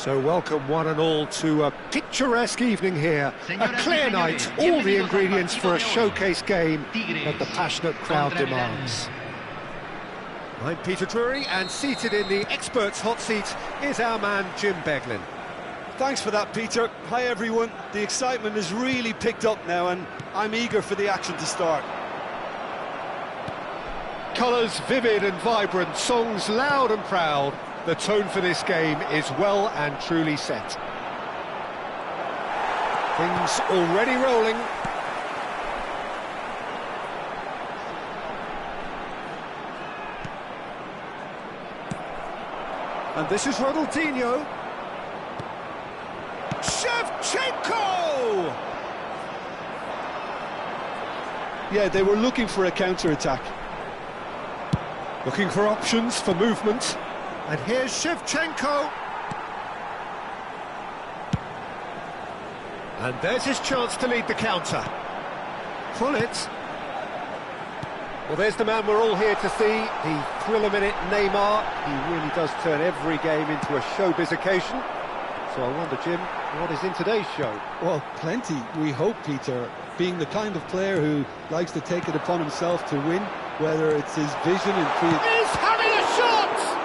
So welcome one and all to a picturesque evening here. A clear night, all the ingredients for a showcase game that the passionate crowd demands. I'm Peter Drury, and seated in the experts' hot seat is our man Jim Beglin. Thanks for that, Peter. Hi everyone. The excitement has really picked up now and I'm eager for the action to start. Colours vivid and vibrant, songs loud and proud. The tone for this game is well and truly set. Things already rolling. And this is Ronaldinho. Shevchenko! Yeah, they were looking for a counter-attack. Looking for options for movement. And here's Shevchenko. And there's his chance to lead the counter. Pull it. Well, there's the man we're all here to see, the thriller-minute Neymar. He really does turn every game into a showbiz occasion. So I wonder, Jim, what is in today's show? Well, plenty, we hope, Peter. Being the kind of player who likes to take it upon himself to win, whether it's his vision and creativity. He's having a shot!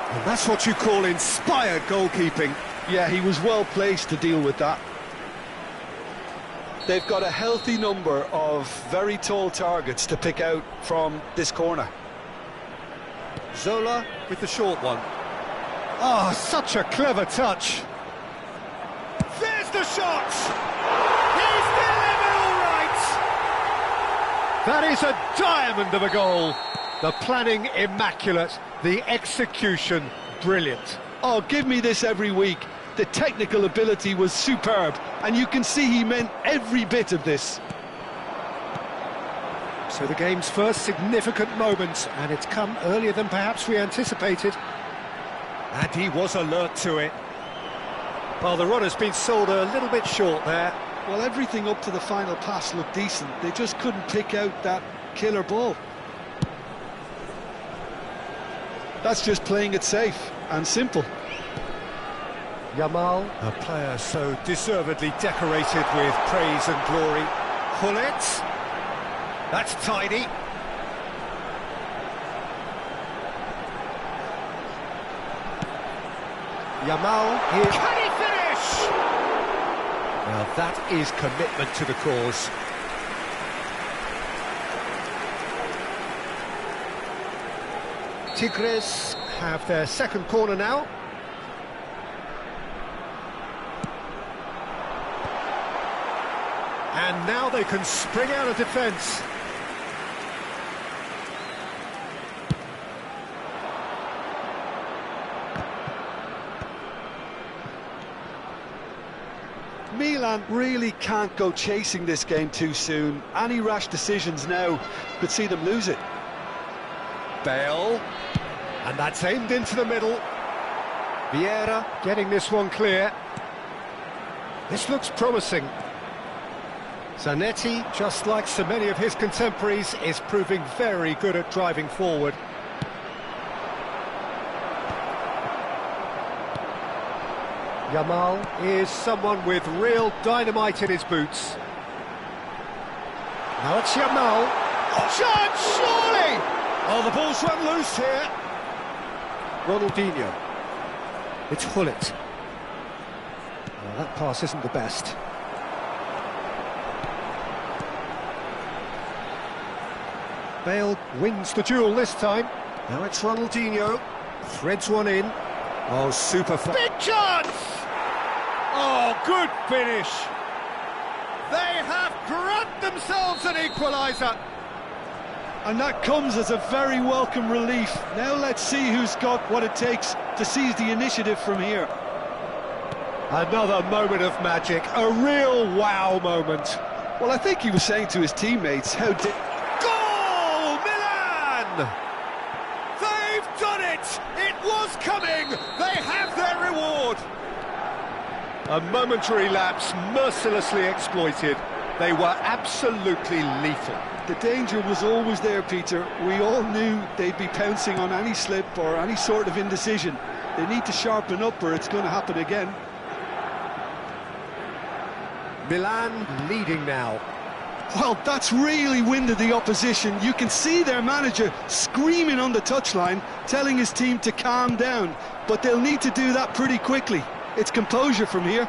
And that's what you call inspired goalkeeping. Yeah, he was well placed to deal with that. They've got a healthy number of very tall targets to pick out from this corner. Zola with the short one. Ah, such a clever touch. There's the shot! He's delivered all right! That is a diamond of a goal. The planning immaculate, the execution brilliant. Oh, give me this every week. The technical ability was superb, and you can see he meant every bit of this. So the game's first significant moment, and it's come earlier than perhaps we anticipated. And he was alert to it. Well, the runner's been sold a little bit short there. Well, everything up to the final pass looked decent. They just couldn't pick out that killer ball. That's just playing it safe and simple. Yamal, a player so deservedly decorated with praise and glory. Pull it. That's tidy. Yamal here. Can he finish? Well, that is commitment to the cause. Tigres have their second corner now. And now they can spring out of defence. Milan really can't go chasing this game too soon. Any rash decisions now could see them lose it. Bale, and that's aimed into the middle. Vieira getting this one clear. This looks promising. Zanetti, just like so many of his contemporaries, is proving very good at driving forward. Yamal is someone with real dynamite in his boots. Now it's Yamal. Chance, surely! Oh, the ball's run loose here. Ronaldinho. It's Hullet. Well, that pass isn't the best. Bale wins the duel this time. Now it's Ronaldinho. Threads one in. Oh, super fun. Big chance! Oh, good finish. They have grabbed themselves an equaliser. And that comes as a very welcome relief. Now let's see who's got what it takes to seize the initiative from here. Another moment of magic, a real wow moment. Well, I think he was saying to his teammates, how did... Goal, Milan! They've done it! It was coming! They have their reward! A momentary lapse mercilessly exploited. They were absolutely lethal. The danger was always there, Peter. We all knew they'd be pouncing on any slip or any sort of indecision. They need to sharpen up or it's going to happen again. Milan leading now. Well, that's really winded the opposition. You can see their manager screaming on the touchline, telling his team to calm down. But they'll need to do that pretty quickly. It's composure from here.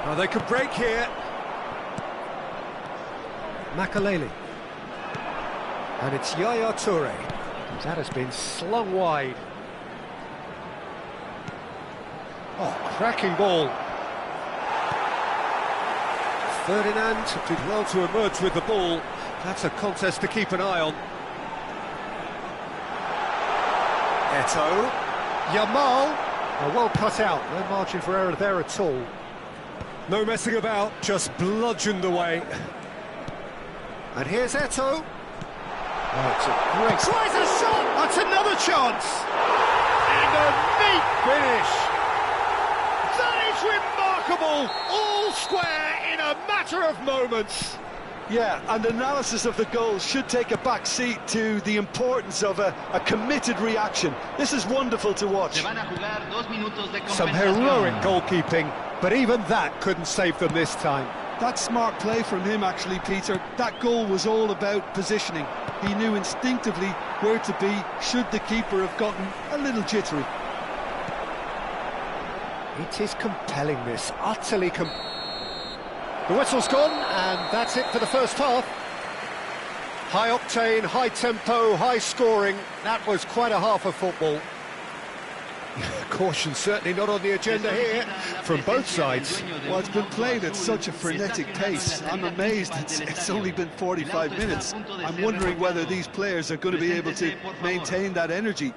Oh, they could break here. Makaleli. And it's Yaya Toure. That has been slung wide. Oh, cracking ball. Ferdinand did well to emerge with the ball. That's a contest to keep an eye on. Eto'o. Yamal. Oh, well cut out. No margin for error there at all. No messing about, just bludgeoned away. And here's Eto'o. Oh, it's a great... Tries a shot! That's another chance! And a neat finish! That is remarkable! All square in a matter of moments! Yeah, and analysis of the goal should take a back seat to the importance of a committed reaction. This is wonderful to watch. Some heroic goalkeeping, but even that couldn't save them this time. That's smart play from him, actually, Peter. That goal was all about positioning. He knew instinctively where to be should the keeper have gotten a little jittery. It is compelling, this, utterly The whistle's gone, and that's it for the first half. High octane, high tempo, high scoring. That was quite a half of football. Caution certainly not on the agenda here from both sides. Well, it's been played at such a frenetic pace. I'm amazed it's only been 45 minutes. I'm wondering whether these players are going to be able to maintain that energy.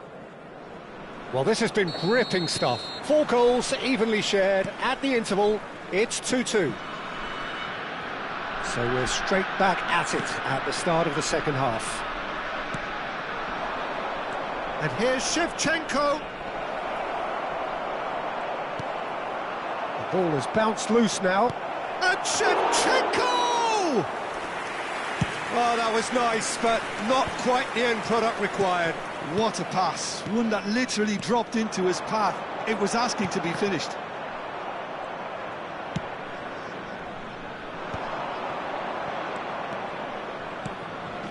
Well, this has been gripping stuff. 4 goals evenly shared at the interval. It's 2-2. So we're straight back at it at the start of the second half. And here's Shevchenko. The ball has bounced loose now. And Shevchenko! Oh, that was nice, but not quite the end product required. What a pass. One that literally dropped into his path. It was asking to be finished.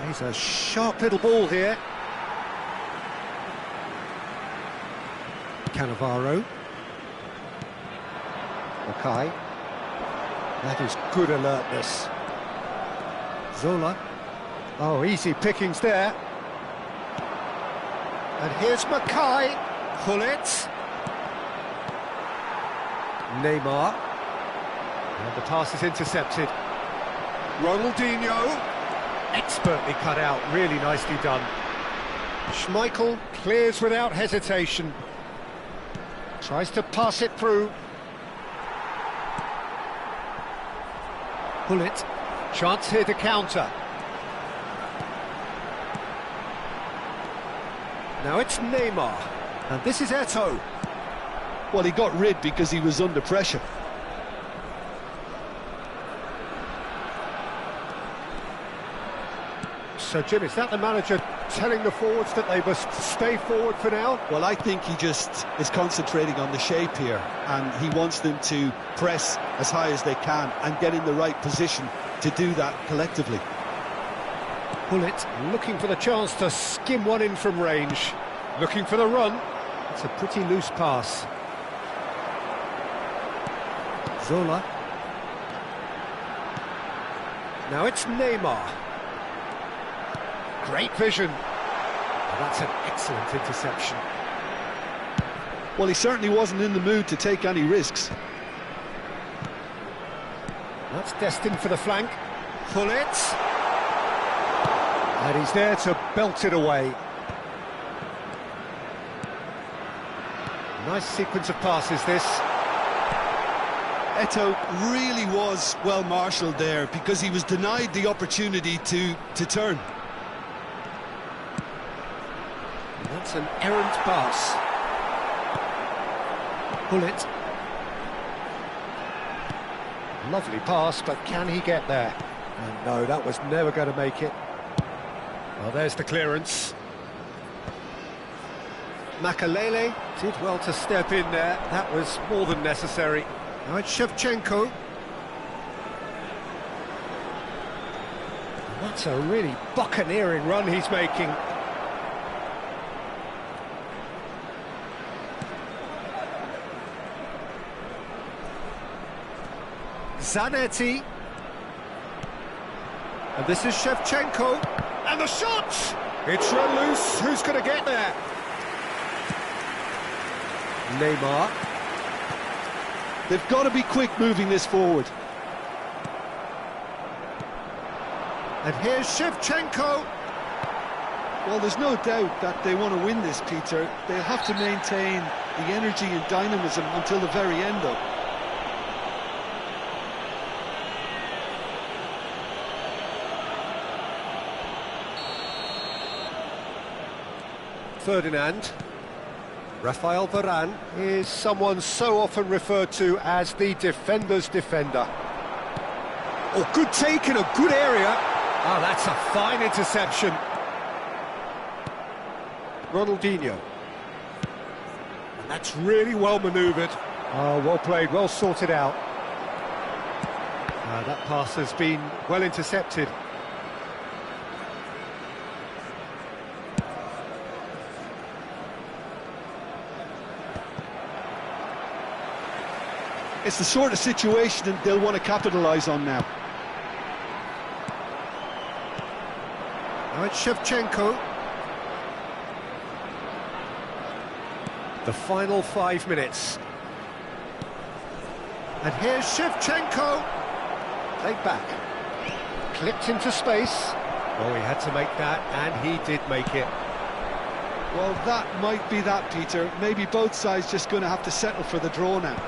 He's a sharp little ball here. Cannavaro. Makai. That is good alertness. Zola. Oh, easy pickings there. And here's Makai. Pull it. Neymar. And the pass is intercepted. Ronaldinho. Expertly cut out, really nicely done. Schmeichel clears without hesitation. Tries to pass it through. Pull it. Chance here to counter. Now it's Neymar. And this is Eto'o. Well, he got rid because he was under pressure. So, Jim, is that the manager telling the forwards that they must stay forward for now? Well, I think he just is concentrating on the shape here, and he wants them to press as high as they can and get in the right position to do that collectively. Pull it, looking for the chance to skim one in from range. Looking for the run. It's a pretty loose pass. Zola. Now it's Neymar. Great vision. Oh, that's an excellent interception. Well, he certainly wasn't in the mood to take any risks. That's destined for the flank. Pull it. And he's there to belt it away. Nice sequence of passes, this. Eto'o really was well marshalled there because he was denied the opportunity to turn. That's an errant pass. Pull it. Lovely pass, but can he get there? And no, that was never going to make it. Well, there's the clearance. Makalele did well to step in there. That was more than necessary. Now it's Shevchenko. That's a really buccaneering run he's making. Zanetti. And this is Shevchenko. And the shot! It's run loose. Who's going to get there? Neymar. They've got to be quick moving this forward. And here's Shevchenko. Well, there's no doubt that they want to win this, Peter. They'll have to maintain the energy and dynamism until the very end, though. Ferdinand. Rafael Varane is someone so often referred to as the defender's defender. Oh, good take in a good area. Oh, that's a fine interception. Ronaldinho. And that's really well manoeuvred. Oh, well played, well sorted out. That pass has been well intercepted. It's the sort of situation that they'll want to capitalise on now. Now it's Shevchenko. The final 5 minutes. And here's Shevchenko. Played back. Clipped into space. Oh, he had to make that, and he did make it. Well, that might be that, Peter. Maybe both sides just going to have to settle for the draw now.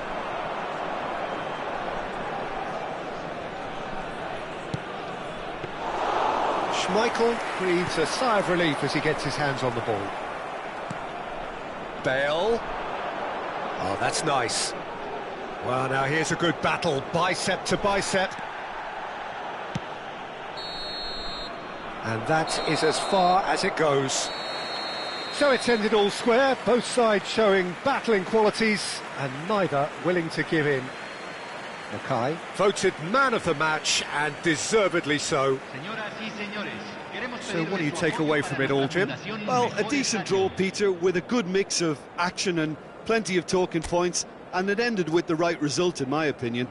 Schmeichel breathes a sigh of relief as he gets his hands on the ball. Bale. Oh, that's nice. Well, now here's a good battle, bicep to bicep. And that is as far as it goes. So it's ended all square, both sides showing battling qualities and neither willing to give in. Okay. Voted man of the match, and deservedly so. So what do you take away from it all, Jim? Well, a decent draw, Peter, with a good mix of action and plenty of talking points, and it ended with the right result, in my opinion.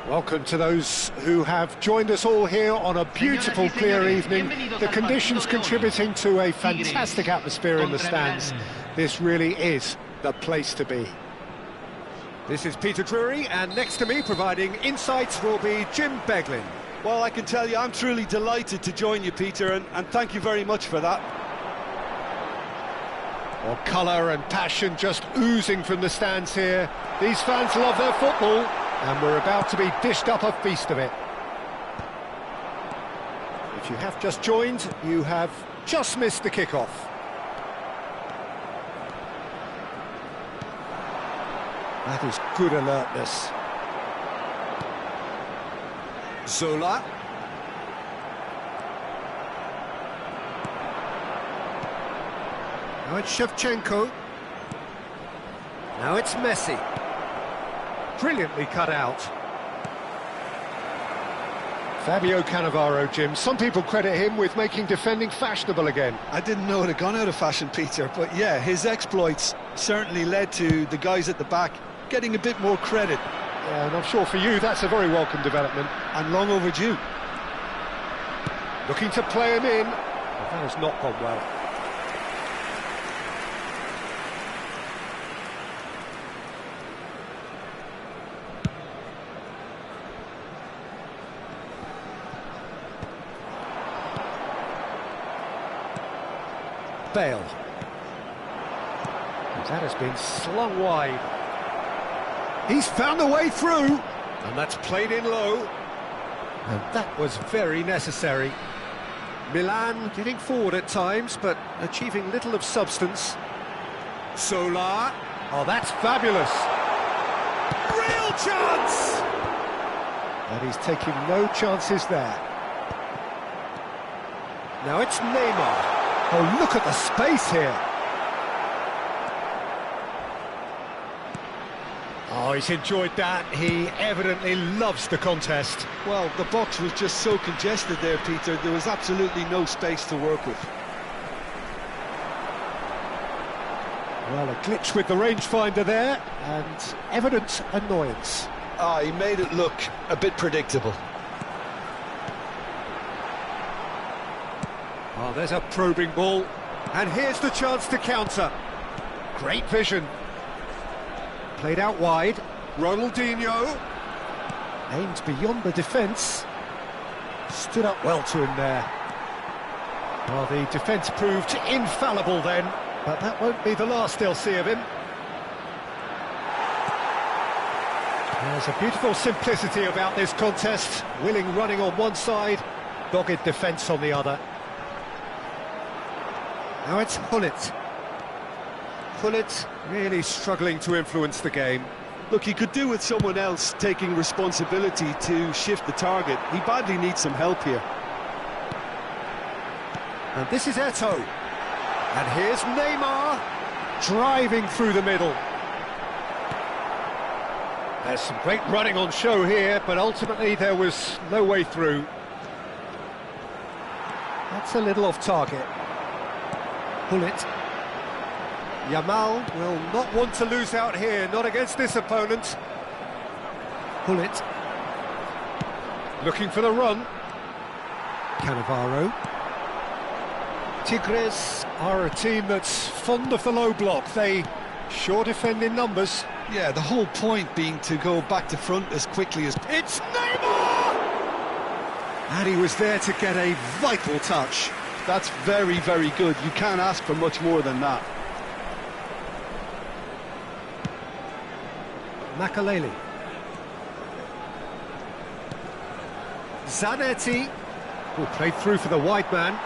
Welcome to those who have joined us all here on a beautiful, clear evening. The conditions contributing to a fantastic atmosphere in the stands. This really is the place to be. This is Peter Drury, and next to me providing insights will be Jim Beglin. Well, I can tell you I'm truly delighted to join you, Peter, and thank you very much for that. Well, colour and passion just oozing from the stands here. These fans love their football. And we're about to be dished up a feast of it. If you have just joined, you have just missed the kickoff. That is good alertness. Zola. Now it's Shevchenko. Now it's Messi. Brilliantly cut out. Fabio Cannavaro, Jim. Some people credit him with making defending fashionable again. I didn't know it had gone out of fashion, Peter, but yeah, his exploits certainly led to the guys at the back getting a bit more credit. Yeah, and I'm sure for you that's a very welcome development. And long overdue. Looking to play him in. Well, that has not gone well. Bale. That has been slung wide. He's found a way through, and that's played in low. And that was very necessary. Milan getting forward at times, but achieving little of substance. Solar. Oh, that's fabulous. Real chance! And he's taking no chances there. Now it's Neymar. Oh, look at the space here. Oh, he's enjoyed that. He evidently loves the contest. Well, the box was just so congested there, Peter. There was absolutely no space to work with. Well, a glitch with the rangefinder there, and evident annoyance. He made it look a bit predictable. Oh, there's a probing ball, and here's the chance to counter. Great vision. Played out wide. Ronaldinho. Aimed beyond the defence. Stood up well to him there. Well, the defence proved infallible then, but that won't be the last they'll see of him. There's a beautiful simplicity about this contest. Willing running on one side, dogged defence on the other. Now it's Hullet. Hullet really struggling to influence the game. Look, he could do with someone else taking responsibility to shift the target. He badly needs some help here. And this is Eto'o. And here's Neymar, driving through the middle. There's some great running on show here, but ultimately there was no way through. That's a little off target. Hullet. Yamal will not want to lose out here, not against this opponent. Hullet. Looking for the run. Cannavaro. Tigres are a team that's fond of the low block. They sure defend in numbers. Yeah, the whole point being to go back to front as quickly as... It's Neymar! And he was there to get a vital touch. That's very, very good. You can't ask for much more than that. Makaleli. Zanetti, who played through for the wide man.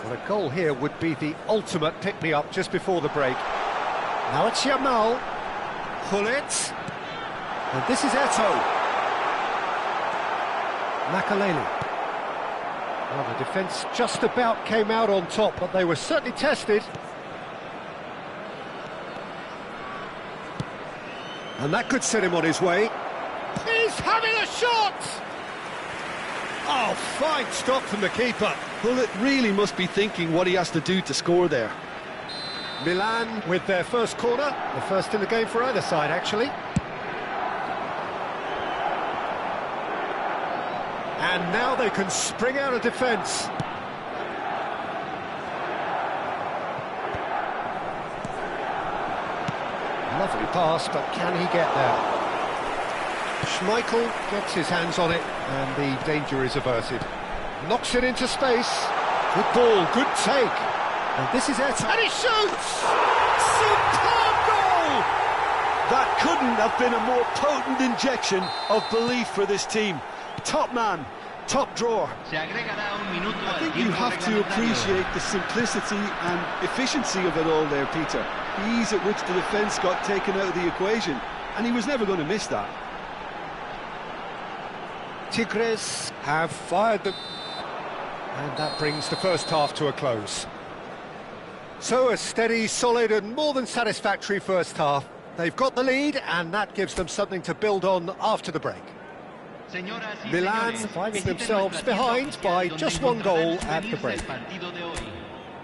Well, a goal here would be the ultimate pick-me-up just before the break. Now it's Yamal. Hullet. And this is Eto'o. Makaleli. Well, the defence just about came out on top, but they were certainly tested. And that could set him on his way. He's having a shot! Oh, fine stop from the keeper. Well, it really must be thinking what he has to do to score there. Milan with their first corner, the first in the game for either side, actually. And now they can spring out of defence. Lovely pass, but can he get there? Schmeichel gets his hands on it, and the danger is averted. Knocks it into space. Good ball, good take. And this is it, and he shoots! Superb goal! That couldn't have been a more potent injection of belief for this team. Top man, top drawer. I think you have to appreciate the simplicity and efficiency of it all there, Peter. The ease at which the defence got taken out of the equation, and he was never going to miss that. Tigres have fired them, and that brings the first half to a close. So a steady, solid and more than satisfactory first half. They've got the lead, and that gives them something to build on after the break. Milan finding themselves behind by just one goal at the break.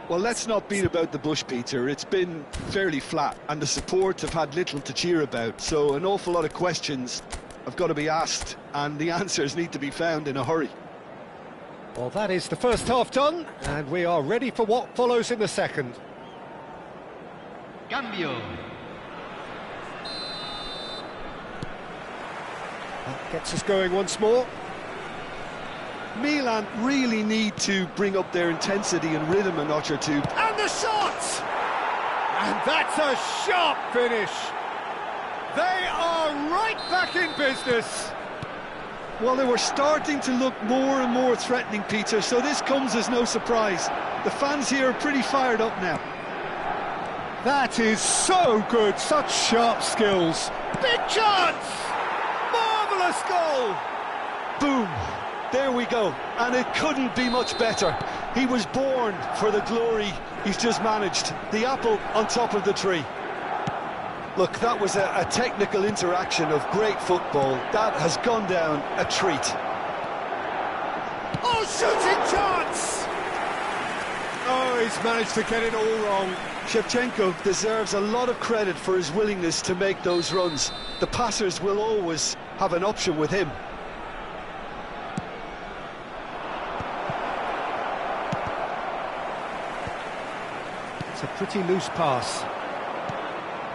Well, let's not beat about the bush, Peter. It's been fairly flat, and the support have had little to cheer about, so an awful lot of questions have got to be asked, and the answers need to be found in a hurry. Well, that is the first half done, and we are ready for what follows in the second. Cambio. That gets us going once more. Milan really need to bring up their intensity and rhythm a notch or two. And the shot! And that's a sharp finish. They are right back in business. Well, they were starting to look more and more threatening, Peter, so this comes as no surprise. The fans here are pretty fired up now. That is so good, such sharp skills. Big chance! Marvellous goal! Boom! There we go, and it couldn't be much better. He was born for the glory he's just managed. The apple on top of the tree. Look, that was a technical interaction of great football. That has gone down a treat. Oh, shooting chance! Oh, he's managed to get it all wrong. Shevchenko deserves a lot of credit for his willingness to make those runs. The passers will always have an option with him. It's a pretty loose pass.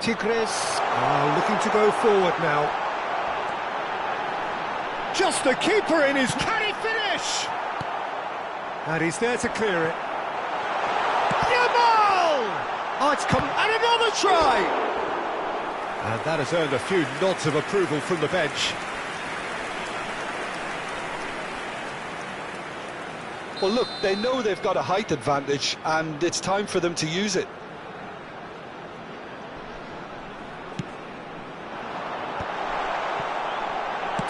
Tigres are looking to go forward now. Just the keeper in his... Can he finish? And he's there to clear it. Yamal! Oh, it's come... And another try! And that has earned a few nods of approval from the bench. Well, look, they know they've got a height advantage, and it's time for them to use it.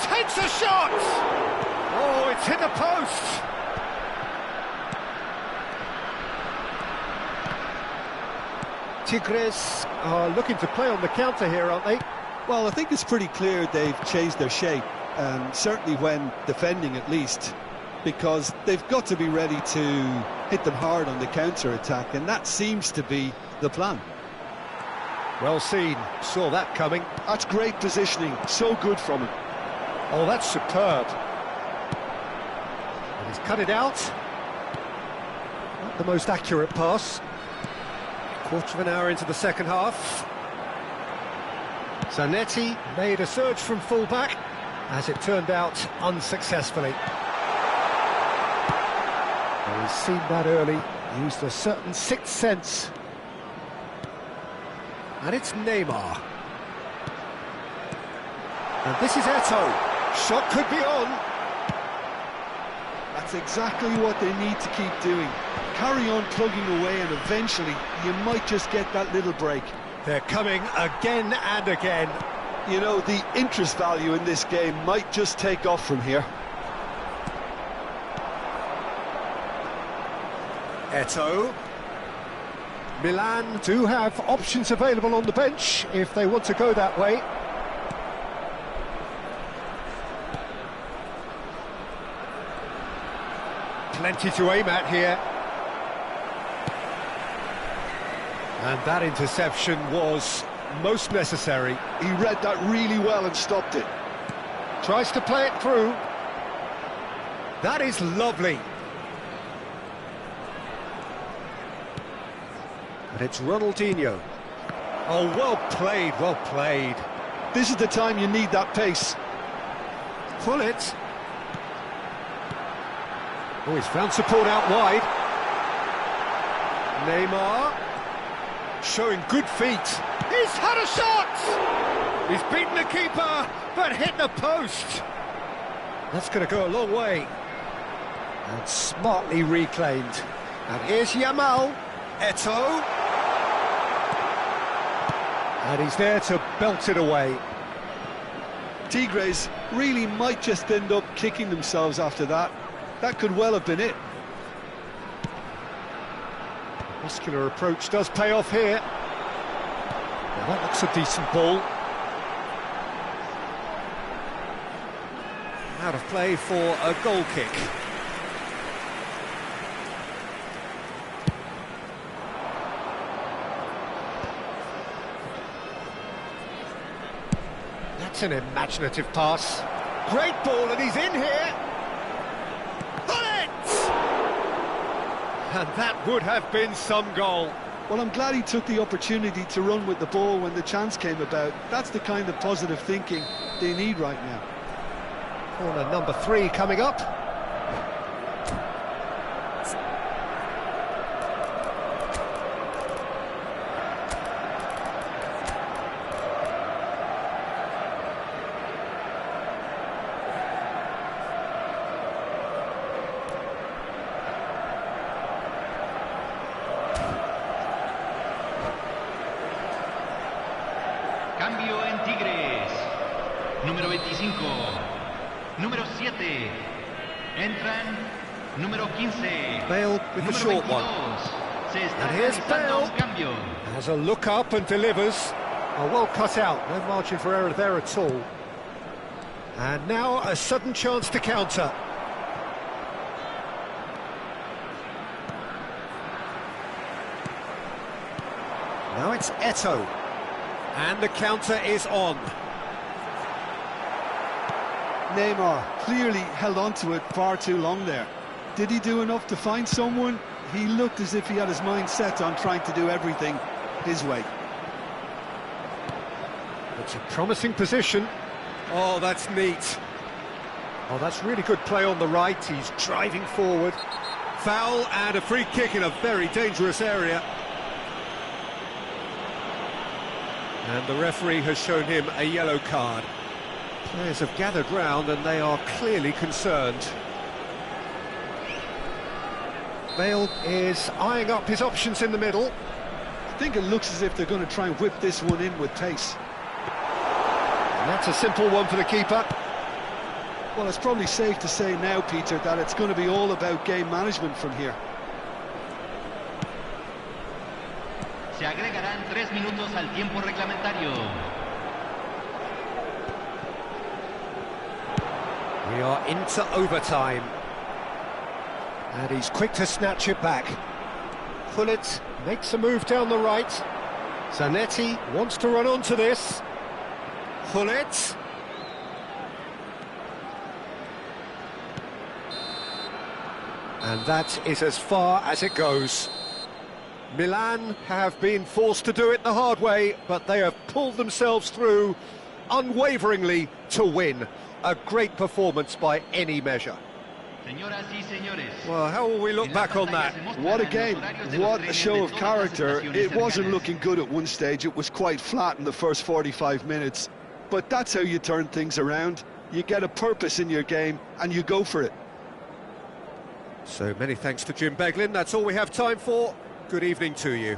Takes a shot! Oh, it's hit the post! Tigres are looking to play on the counter here, aren't they? Well, I think it's pretty clear they've changed their shape, certainly when defending at least, because they've got to be ready to hit them hard on the counter-attack, and that seems to be the plan. Well seen, saw that coming. That's great positioning, so good from him. Oh, that's superb. And he's cut it out. Not the most accurate pass. Quarter of an hour into the second half. Zanetti made a surge from full-back, as it turned out unsuccessfully. Well, he's seen that early, used a certain sixth sense. And it's Neymar. And this is Eto'o. Shot could be on. That's exactly what they need to keep doing. Carry on plugging away, and eventually you might just get that little break. They're coming again and again. You know, the interest value in this game might just take off from here. Eto'o. Milan do have options available on the bench if they want to go that way. Plenty to aim at here. And that interception was most necessary. He read that really well and stopped it. Tries to play it through. That is lovely. And it's Ronaldinho. Oh, well played, well played. This is the time you need that pace. Pull it. Oh, he's found support out wide. Neymar. Showing good feet. He's had a shot! He's beaten the keeper, but hit the post. That's going to go a long way. And smartly reclaimed. And here's Yamal. Eto'o. And he's there to belt it away. Tigres really might just end up kicking themselves after that. That could well have been it. Muscular approach does pay off here. Well, that looks a decent ball. Out of play for a goal kick. That's an imaginative pass. Great ball, and he's in here. And that would have been some goal. Well, I'm glad he took the opportunity to run with the ball when the chance came about. That's the kind of positive thinking they need right now. Corner number 3 coming up. Cambio en Tigres. Número 25. Número 7. Entran. Número 15. Bale with the short 22. one. Se está And here's realizando Bale. un cambio. Has a look up and delivers. Oh, well cut out. No margin for error there at all. And now a sudden chance to counter. Now it's Eto'o. And the counter is on. Neymar clearly held on to it far too long there. Did he do enough to find someone? He looked as if he had his mind set on trying to do everything his way. It's a promising position. Oh, that's neat. Oh, that's really good play on the right. He's driving forward. Foul and a free kick in a very dangerous area. And the referee has shown him a yellow card. Players have gathered round and they are clearly concerned. Bale is eyeing up his options in the middle. I think it looks as if they're going to try and whip this one in with pace. And that's a simple one for the keeper. Well, it's probably safe to say now, Peter, that it's going to be all about game management from here. Se agregarán 3 minutos al tiempo reglamentario. We are into overtime. And he's quick to snatch it back. Pullet makes a move down the right. Zanetti wants to run onto this. Pullet. And that is as far as it goes. Milan have been forced to do it the hard way, but they have pulled themselves through unwaveringly to win. A great performance by any measure. Well, how will we look back on that? What a game, what a show of character. It wasn't looking good at one stage, it was quite flat in the first 45 minutes. But that's how you turn things around. You get a purpose in your game and you go for it. So many thanks to Jim Beglin. That's all we have time for. Good evening to you.